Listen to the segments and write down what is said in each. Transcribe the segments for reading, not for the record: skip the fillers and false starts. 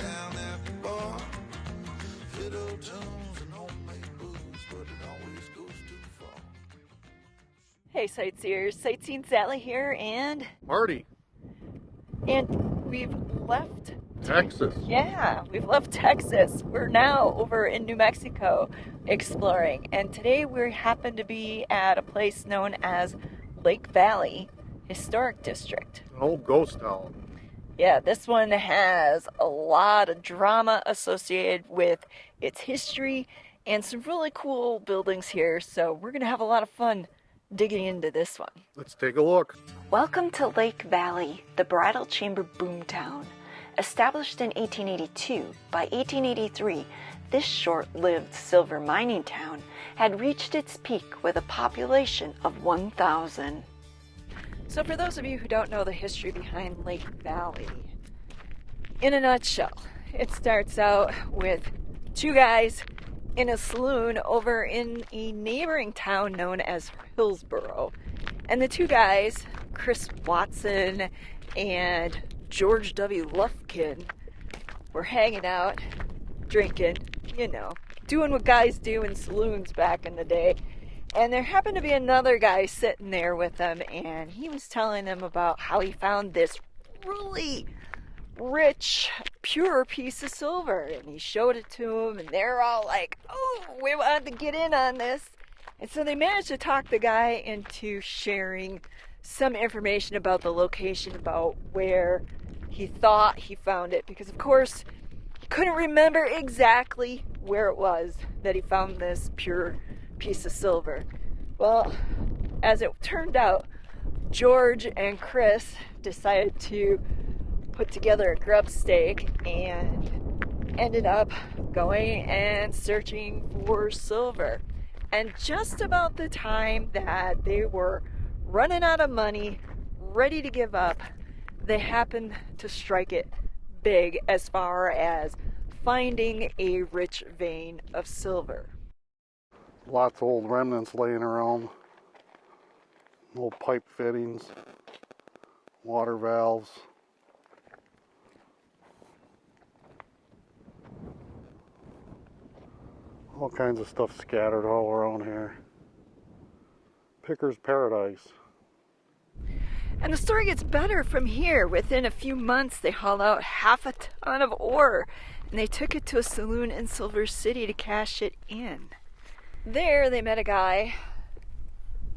down at the bar. Fiddle tunes and homemade booze, but it always goes too far. Hey sightseers, Sightseeing Sally here, and Marty. we've left Texas. Yeah, we've left Texas. We're now over in New Mexico exploring, and today we happen to be at a place known as Lake Valley Historic District. An old ghost town. Yeah, this one has a lot of drama associated with its history and some really cool buildings here, so we're going to have a lot of fun digging into this one. Let's take a look. Welcome to Lake Valley, the bridal chamber boomtown. Established in 1882, by 1883, this short-lived silver mining town had reached its peak with a population of 1,000. So for those of you who don't know the history behind Lake Valley, in a nutshell, it starts out with two guys in a saloon over in a neighboring town known as Hillsboro. And the two guys, Chris Watson and George W. Lufkin, were hanging out, drinking, doing what guys do in saloons back in the day. And there happened to be another guy sitting there with them, and he was telling them about how he found this really rich, pure piece of silver. And he showed it to them, and they're all like, oh, we want to get in on this. And so they managed to talk the guy into sharing some information about the location, about where he thought he found it. Because, of course, he couldn't remember exactly where it was that he found this pure piece of silver. Well, as it turned out, George and Chris decided to put together a grub stake and ended up going and searching for silver. And just about the time that they were running out of money, ready to give up, they happened to strike it big as far as finding a rich vein of silver. Lots of old remnants laying around. Old pipe fittings, water valves. All kinds of stuff scattered all around here. Picker's paradise. And the story gets better from here. Within a few months, they hauled out half a ton of ore, and they took it to a saloon in Silver City to cash it in. There, they met a guy.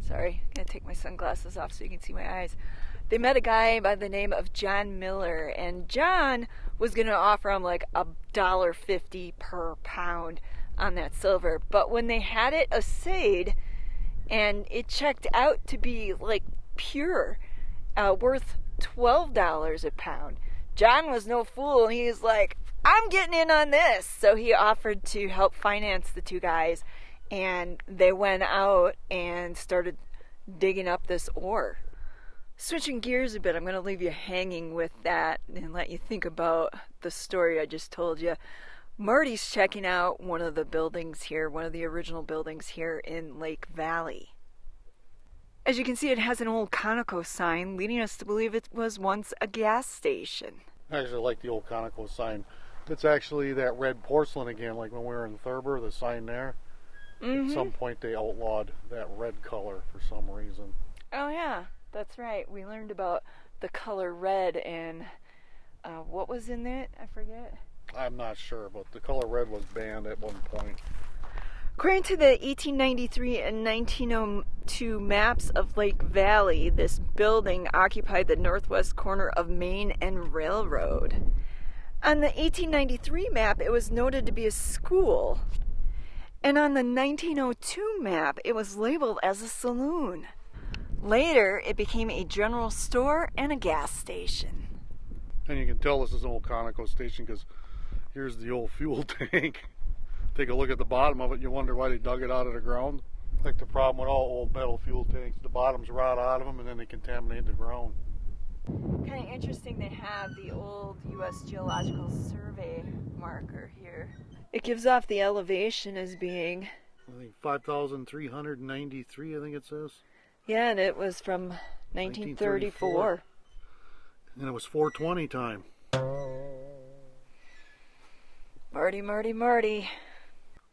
Sorry, I'm gonna take my sunglasses off so you can see my eyes. They met a guy by the name of John Miller, and John was gonna offer him like $1.50 per pound on that silver. But when they had it assayed, and it checked out to be like pure, worth $12 a pound, John was no fool, and he was like, I'm getting in on this. So he offered to help finance the two guys, and they went out and started digging up this ore. Switching gears a bit, I'm going to leave you hanging with that and let you think about the story I just told you. Marty's checking out one of the buildings here, one of the original buildings here in Lake Valley. As you can see, it has an old Conoco sign leading us to believe it was once a gas station. I actually like the old Conoco sign. It's actually that red porcelain again, like when we were in Thurber, the sign there. At some point they outlawed that red color for some reason. Oh yeah, that's right. We learned about the color red and what was in it? I forget. I'm not sure, but the color red was banned at one point. According to the 1893 and 1902 maps of Lake Valley, this building occupied the northwest corner of Main and Railroad. On the 1893 map, it was noted to be a school. And on the 1902 map, it was labeled as a saloon. Later, it became a general store and a gas station. And you can tell this is an old Conoco station because here's the old fuel tank. Take a look at the bottom of it, you wonder why they dug it out of the ground. Like the problem with all old metal fuel tanks, the bottoms rot out of them and then they contaminate the ground. Kind of interesting they have the old U.S. Geological Survey marker here. It gives off the elevation as being, I think 5,393, I think it says. Yeah, and it was from 1934. And it was 420 time. Marty, Marty, Marty.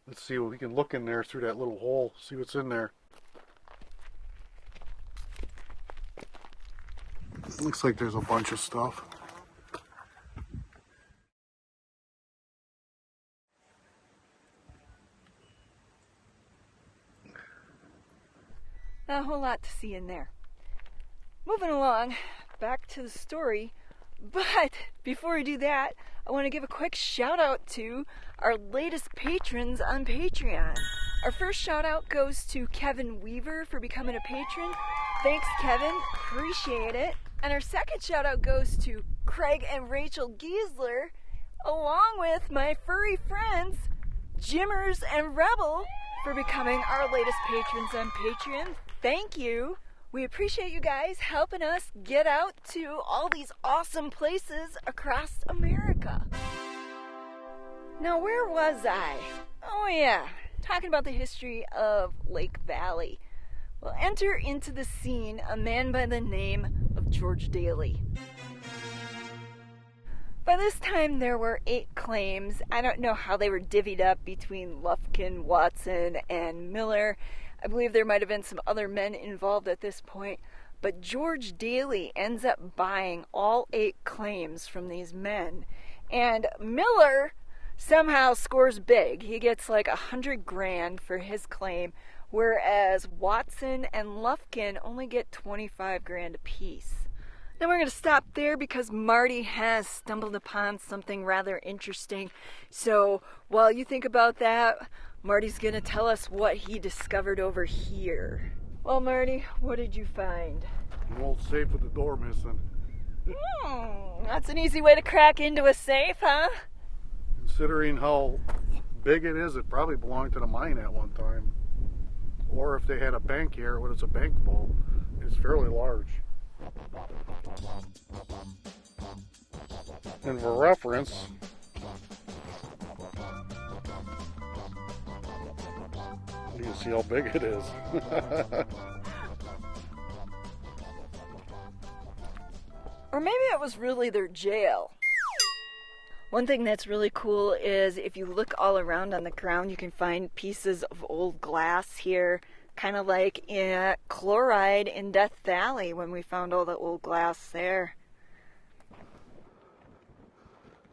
Let's see what we can look in there through that little hole, see what's in there. Looks like there's a bunch of stuff. Not a whole lot to see in there. Moving along, back to the story. But before we do that, I want to give a quick shout out to our latest patrons on Patreon. Our first shout out goes to Kevin Weaver for becoming a patron. Thanks, Kevin. Appreciate it. And our second shout out goes to Craig and Rachel Giesler, along with my furry friends, Jimmers and Rebel, for becoming our latest patrons on Patreon. Thank you. We appreciate you guys helping us get out to all these awesome places across America. Now, where was I? Oh yeah, talking about the history of Lake Valley. We'll enter into the scene a man by the name of George Daly. By this time, there were 8 claims. I don't know how they were divvied up between Lufkin, Watson, and Miller. I believe there might have been some other men involved at this point, but George Daly ends up buying all 8 claims from these men. And Miller somehow scores big. He gets like $100,000 for his claim, whereas Watson and Lufkin only get $25,000 apiece. Now we're going to stop there because Marty has stumbled upon something rather interesting. So while you think about that, Marty's going to tell us what he discovered over here. Well, Marty, what did you find? An old safe with the door missing. That's an easy way to crack into a safe, huh? Considering how big it is, it probably belonged to the mine at one time. Or if they had a bank here, what is a bank vault? It's fairly large. And for reference, you can see how big it is. Or maybe it was really their jail. One thing that's really cool is if you look all around on the ground, you can find pieces of old glass here, kind of like in Chloride in Death Valley when we found all the old glass there.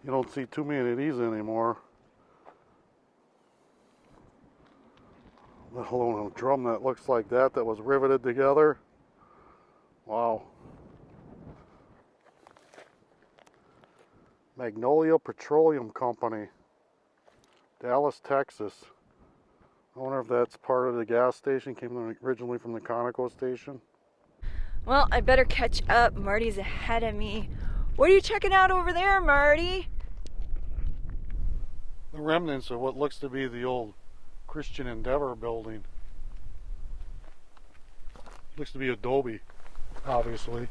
You don't see too many of these anymore. Let alone a drum that looks like that was riveted together. Wow. Magnolia Petroleum Company, Dallas, Texas. I wonder if that's part of the gas station, came originally from the Conoco station. Well, I better catch up. Marty's ahead of me. What are you checking out over there, Marty? The remnants of what looks to be the old Christian Endeavor building. Looks to be adobe, obviously.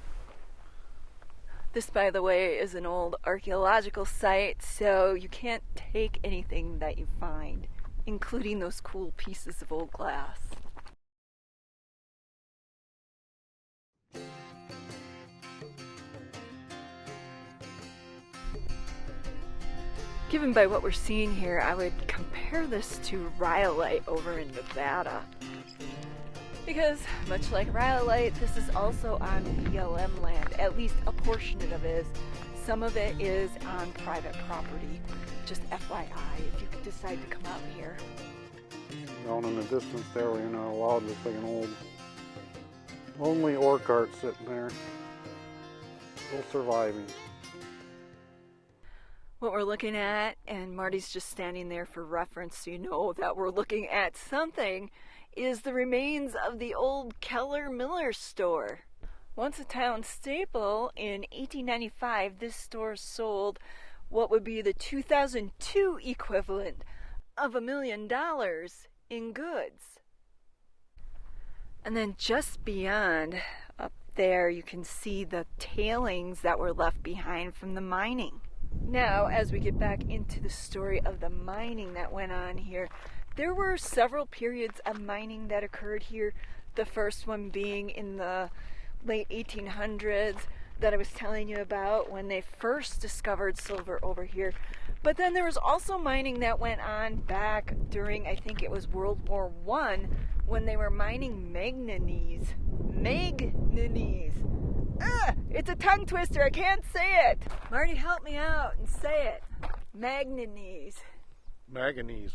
This, by the way, is an old archaeological site, so you can't take anything that you find, including those cool pieces of old glass. Given by what we're seeing here, I would compare this to rhyolite over in Nevada. Because, much like rhyolite, this is also on BLM land. At least a portion of it is. Some of it is on private property. Just FYI, if you could decide to come out here. Down in the distance there where you're not allowed, looks like an old lonely ore cart sitting there. Still surviving. What we're looking at, and Marty's just standing there for reference so you know that we're looking at something, is the remains of the old Keller Miller store. Once a town staple, in 1895 this store sold what would be the 2002 equivalent of $1 million in goods. And then just beyond, up there, you can see the tailings that were left behind from the mining. Now, as we get back into the story of the mining that went on here, there were several periods of mining that occurred here. The first one being in the late 1800s. that I was telling you about when they first discovered silver over here. But then there was also mining that went on back during, I think it was World War I, when they were mining manganese. Manganese. Ugh, it's a tongue twister, I can't say it. Marty, help me out and say it. Manganese. Manganese.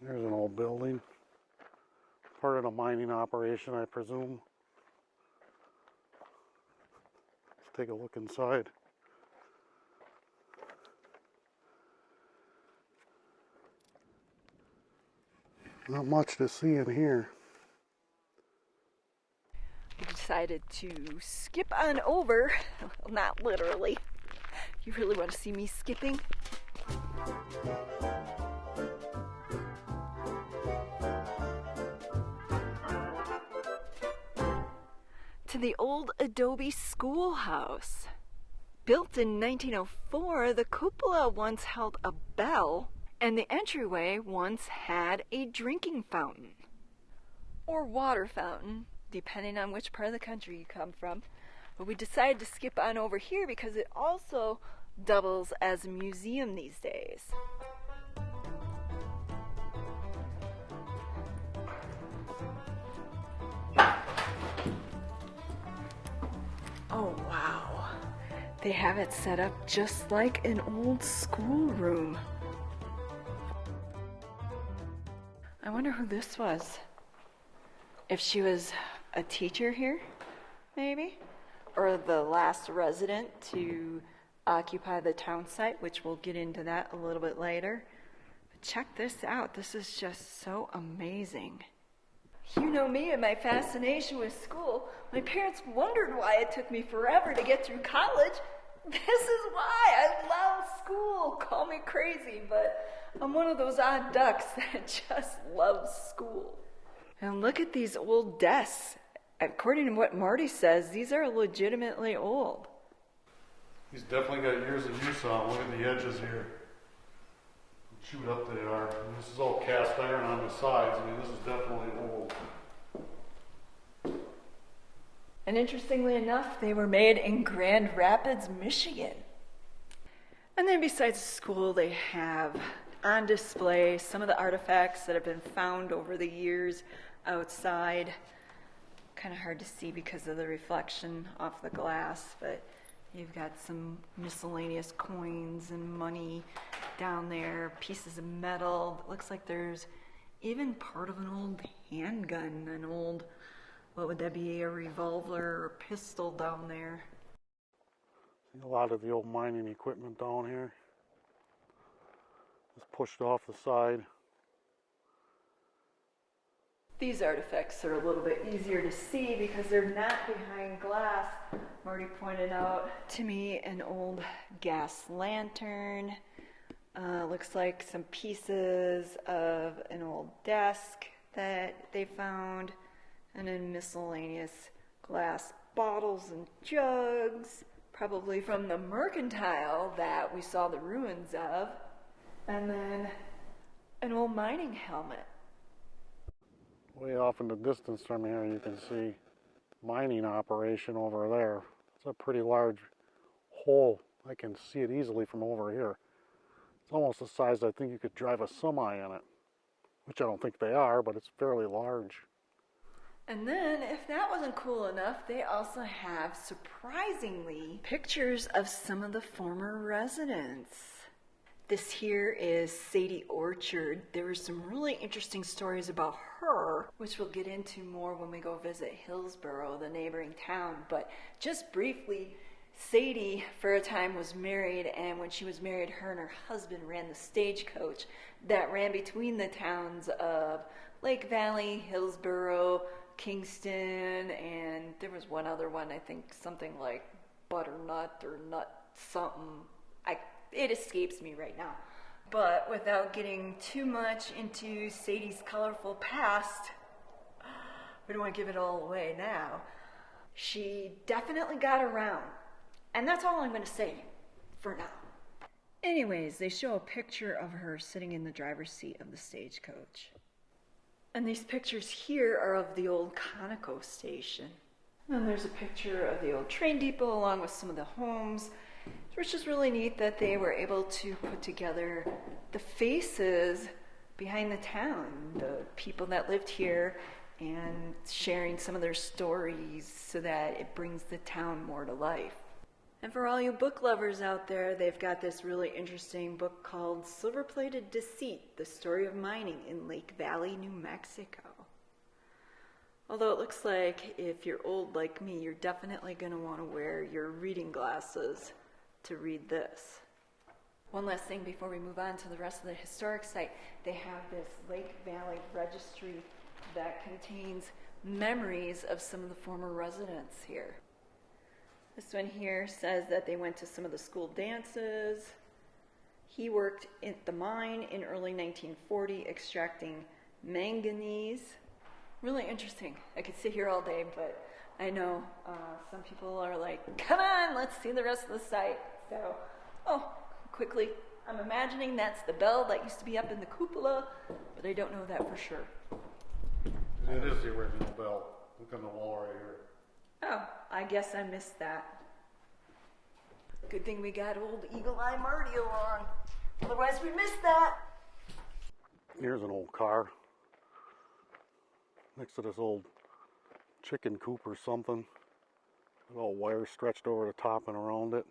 There's an old building. Part of the mining operation, I presume. Let's take a look inside. Not much to see in here. I decided to skip on over. Well, not literally. You really want to see me skipping? To the old adobe schoolhouse. Built in 1904, the cupola once held a bell, and the entryway once had a drinking fountain. Or water fountain, depending on which part of the country you come from. But we decided to skip on over here because it also doubles as a museum these days. Oh wow, they have it set up just like an old schoolroom. I wonder who this was. If she was a teacher here, maybe? Or the last resident to occupy the town site, which we'll get into that a little bit later. But check this out, this is just so amazing. You know me and my fascination with school. My parents wondered why it took me forever to get through college. This is why I love school. Call me crazy, but I'm one of those odd ducks that just loves school. And look at these old desks. According to what Marty says, these are legitimately old. He's definitely got years of use on. Look at the edges here. Shoot up they are. And this is all cast iron on the sides. I mean, this is definitely old. And interestingly enough, they were made in Grand Rapids, Michigan. And then besides the school, they have on display some of the artifacts that have been found over the years outside. Kind of hard to see because of the reflection off the glass, but you've got some miscellaneous coins and money down there, pieces of metal. It looks like there's even part of an old handgun, an old, what would that be, a revolver or a pistol down there. See a lot of the old mining equipment down here. It's pushed off the side. These artifacts are a little bit easier to see because they're not behind glass. Marty pointed out to me an old gas lantern. Looks like some pieces of an old desk that they found, and then miscellaneous glass bottles and jugs, probably from the mercantile that we saw the ruins of, and then an old mining helmet. Way off in the distance from here, you can see mining operation over there. It's a pretty large hole. I can see it easily from over here. It's almost the size I think you could drive a semi in it, which I don't think they are, but it's fairly large. And then, if that wasn't cool enough, they also have, surprisingly, pictures of some of the former residents. This here is Sadie Orchard. There were some really interesting stories about her, which we'll get into more when we go visit Hillsboro, the neighboring town. But just briefly, Sadie, for a time, was married, and when she was married, her and her husband ran the stagecoach that ran between the towns of Lake Valley, Hillsboro, Kingston, and there was one other one, I think something like Butternut or Nut something. It escapes me right now. But without getting too much into Sadie's colorful past, we don't want to give it all away now. She definitely got around. And that's all I'm going to say for now. Anyways, they show a picture of her sitting in the driver's seat of the stagecoach. And these pictures here are of the old Conoco station. And there's a picture of the old train depot along with some of the homes, which is really neat that they were able to put together the faces behind the town, the people that lived here, and sharing some of their stories so that it brings the town more to life. And for all you book lovers out there, they've got this really interesting book called Silver-Plated Deceit, The Story of Mining in Lake Valley, New Mexico. Although it looks like if you're old like me, you're definitely going to want to wear your reading glasses to read this. One last thing before we move on to the rest of the historic site, they have this Lake Valley registry that contains memories of some of the former residents here. This one here says that they went to some of the school dances. He worked at the mine in early 1940 extracting manganese. Really interesting. I could sit here all day, but I know some people are like, come on, let's see the rest of the site. So, quickly, I'm imagining that's the bell that used to be up in the cupola, but I don't know that for sure. It is the original bell. Look on the wall right here. Oh, I guess I missed that. Good thing we got old Eagle Eye Marty along. Otherwise we missed that. Here's an old car. Next to this old chicken coop or something. With all wires stretched over the top and around it.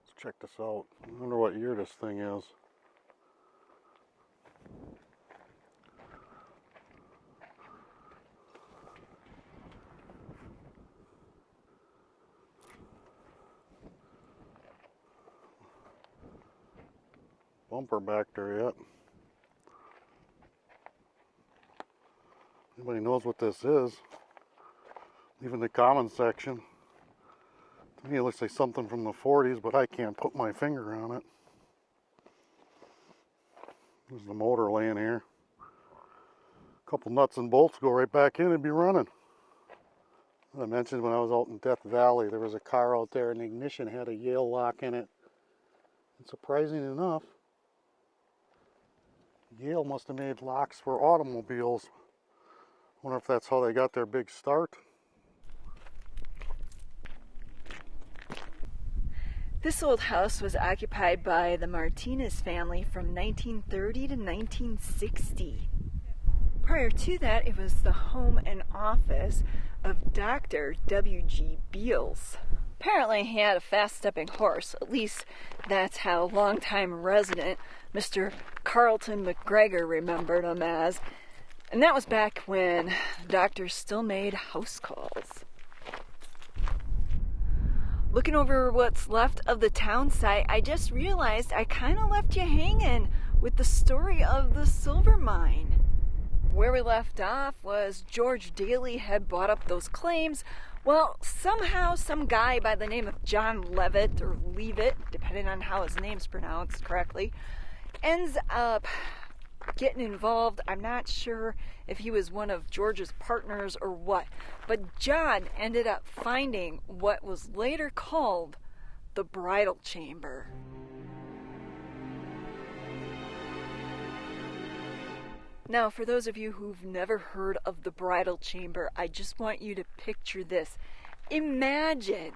Let's check this out. I wonder what year this thing is. Bumper back there yet. Anybody knows what this is? Leave in the comment section. To me it looks like something from the 40s, but I can't put my finger on it. There's the motor laying here. A couple nuts and bolts go right back in and be running. As I mentioned, when I was out in Death Valley, there was a car out there and the ignition had a Yale lock in it. And surprising enough, Yale must have made locks for automobiles. Wonder if that's how they got their big start. This old house was occupied by the Martinez family from 1930 to 1960. Prior to that, it was the home and office of Dr. W.G. Beals. Apparently he had a fast-stepping horse. At least that's how longtime resident Mr. Carlton McGregor remembered him as. And that was back when doctors still made house calls. Looking over what's left of the town site, I just realized I kind of left you hanging with the story of the silver mine. Where we left off was George Daly had bought up those claims. Well, somehow some guy by the name of John Levitt, or Leavitt, depending on how his name's pronounced correctly, ends up getting involved. I'm not sure if he was one of George's partners or what, but John ended up finding what was later called the bridal chamber. Now, for those of you who've never heard of the bridal chamber, I just want you to picture this. Imagine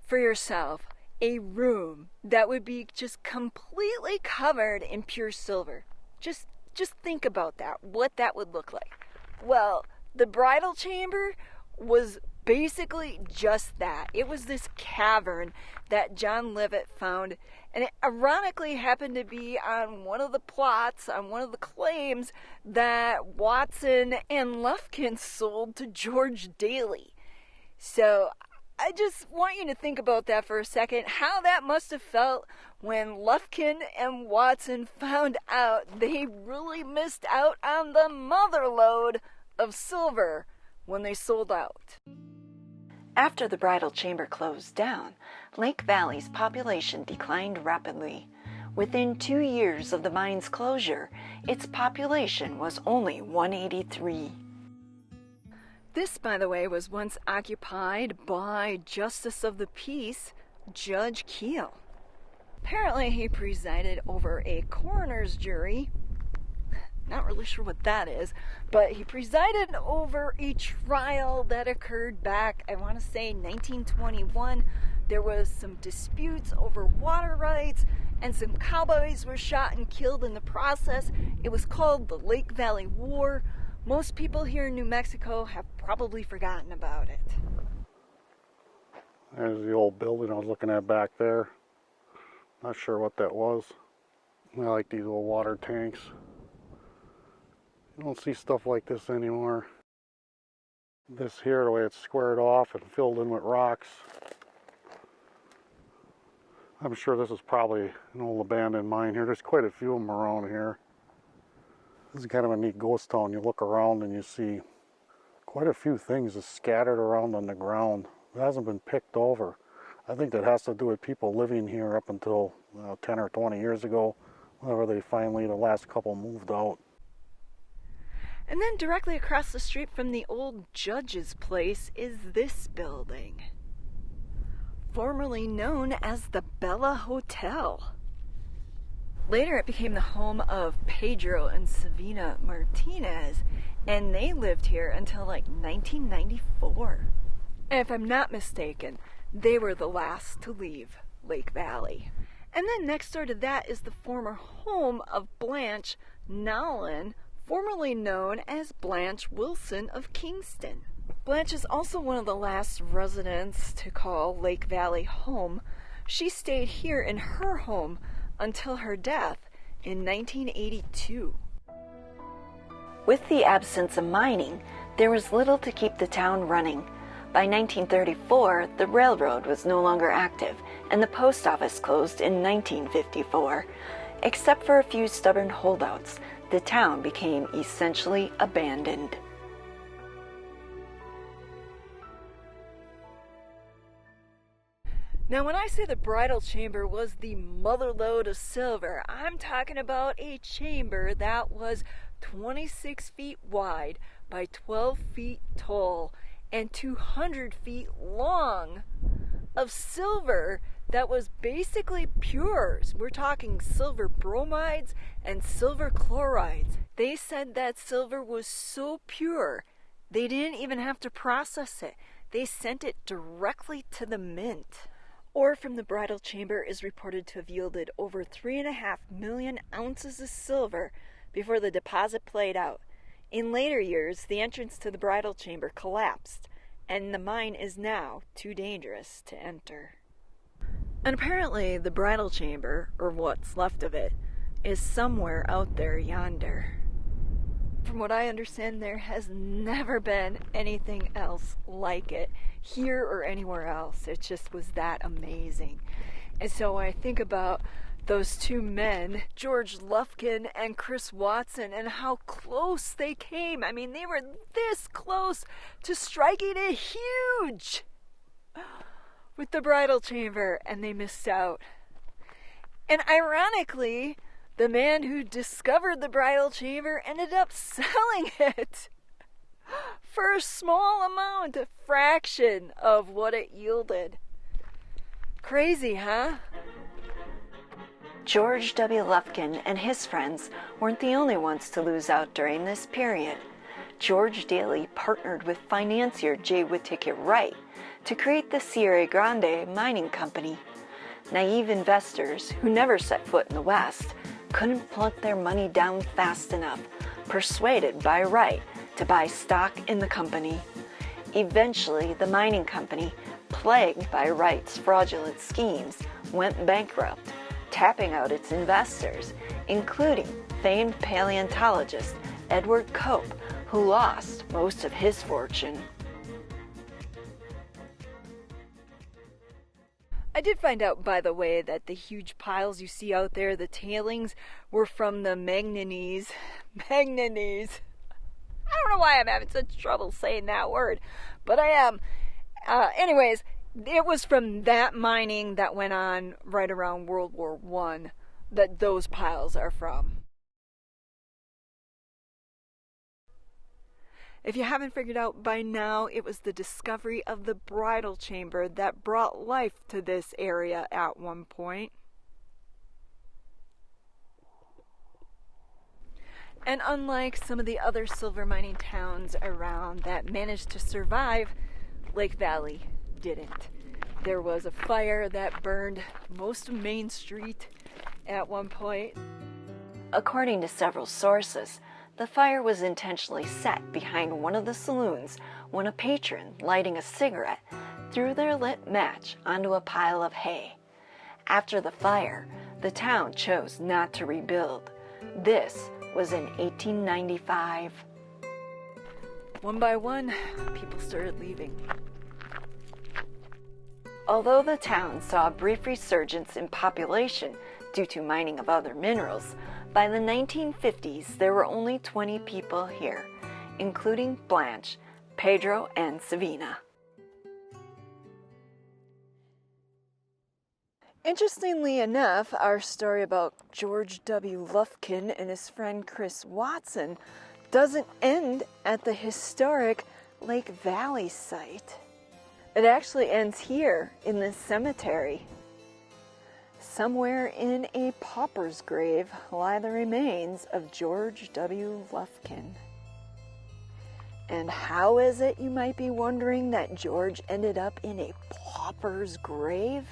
for yourself a room that would be just completely covered in pure silver. Just think about that, what that would look like. Well, the bridal chamber was basically just that. It was this cavern that John Levitt found, and it ironically happened to be on one of the plots, on one of the claims that Watson and Lufkin sold to George Daly. So I just want you to think about that for a second, how that must have felt when Lufkin and Watson found out they really missed out on the mother lode of silver when they sold out. After the bridal chamber closed down, Lake Valley's population declined rapidly. Within 2 years of the mine's closure, its population was only 183. This, by the way, was once occupied by Justice of the Peace, Judge Keel. Apparently he presided over a coroner's jury. Not really sure what that is, but he presided over a trial that occurred back, I want to say 1921. There was some disputes over water rights, and some cowboys were shot and killed in the process. It was called the Lake Valley War. Most people here in New Mexico have probably forgotten about it. There's the old building I was looking at back there. Not sure what that was. I like these little water tanks. You don't see stuff like this anymore. This here, the way it's squared off and filled in with rocks. I'm sure this is probably an old abandoned mine here. There's quite a few of them around here. This is kind of a neat ghost town. You look around and you see quite a few things just scattered around on the ground. It hasn't been picked over. I think that has to do with people living here up until 10 or 20 years ago, whenever they finally, the last couple, moved out. And then directly across the street from the old judge's place is this building, formerly known as the Bella Hotel. Later it became the home of Pedro and Savina Martinez, and they lived here until like 1994. And if I'm not mistaken, they were the last to leave Lake Valley. And then next door to that is the former home of Blanche Nowlin, formerly known as Blanche Wilson of Kingston. Blanche is also one of the last residents to call Lake Valley home. She stayed here in her home until her death in 1982. With the absence of mining, there was little to keep the town running. By 1934, the railroad was no longer active, and the post office closed in 1954. Except for a few stubborn holdouts, the town became essentially abandoned. Now, when I say the bridal chamber was the motherlode of silver, I'm talking about a chamber that was 26 feet wide by 12 feet tall and 200 feet long of silver that was basically pure. We're talking silver bromides and silver chlorides. They said that silver was so pure, they didn't even have to process it. They sent it directly to the mint. Ore from the bridal chamber is reported to have yielded over 3.5 million ounces of silver before the deposit played out. In later years, the entrance to the bridal chamber collapsed, and the mine is now too dangerous to enter. And apparently the bridal chamber, or what's left of it, is somewhere out there yonder. From what I understand, there has never been anything else like it, here or anywhere else. It just was that amazing. And so when I think about those two men, George Lufkin and Chris Watson, and how close they came. I mean, they were this close to striking it huge with the bridal chamber, and they missed out. And ironically, the man who discovered the bridal chamber ended up selling it for a small amount, a fraction of what it yielded. Crazy, huh? George W. Lufkin and his friends weren't the only ones to lose out during this period. George Daly partnered with financier J. Whittaker Wright to create the Sierra Grande Mining Company. Naive investors who never set foot in the West couldn't plunk their money down fast enough, persuaded by Wright to buy stock in the company. Eventually, the mining company, plagued by Wright's fraudulent schemes, went bankrupt, tapping out its investors, including famed paleontologist Edward Cope, who lost most of his fortune. I did find out, by the way, that the huge piles you see out there, the tailings, were from the manganese. Manganese. I don't know why I'm having such trouble saying that word, but I am. Anyways, it was from that mining that went on right around World War I that those piles are from. If you haven't figured out by now, it was the discovery of the bridal chamber that brought life to this area at one point. And unlike some of the other silver mining towns around that managed to survive, Lake Valley didn't. There was a fire that burned most of Main Street at one point. According to several sources, the fire was intentionally set behind one of the saloons when a patron lighting a cigarette threw their lit match onto a pile of hay. After the fire, the town chose not to rebuild. This was in 1895. One by one, people started leaving. Although the town saw a brief resurgence in population due to mining of other minerals, by the 1950s there were only 20 people here, including Blanche, Pedro, and Savina. Interestingly enough, our story about George W. Lufkin and his friend Chris Watson doesn't end at the historic Lake Valley site. It actually ends here in this cemetery. Somewhere in a pauper's grave lie the remains of George W. Lufkin. And how is it, you might be wondering, that George ended up in a pauper's grave?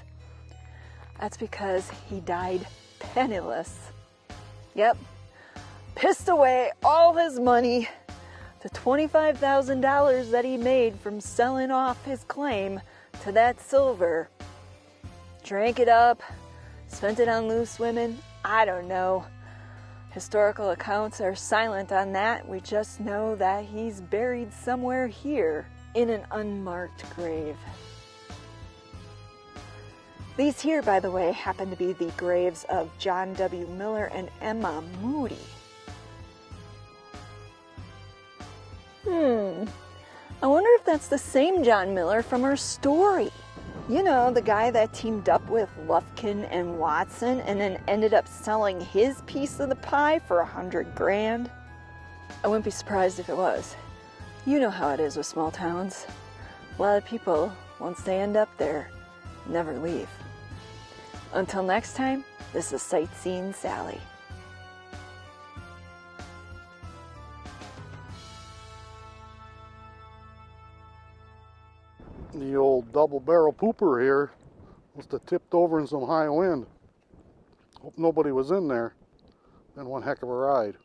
That's because he died penniless. Yep, pissed away all his money, the $25,000 that he made from selling off his claim to that silver. Drank it up, spent it on loose women, I don't know. Historical accounts are silent on that. We just know that he's buried somewhere here in an unmarked grave. These here, by the way, happen to be the graves of John W. Miller and Emma Moody. I wonder if that's the same John Miller from our story. You know, the guy that teamed up with Lufkin and Watson and then ended up selling his piece of the pie for $100,000. I wouldn't be surprised if it was. You know how it is with small towns. A lot of people, once they end up there, never leave. Until next time, this is Sightseeing Sally. The old double barrel pooper here must have tipped over in some high wind. Hope nobody was in there. Been one heck of a ride.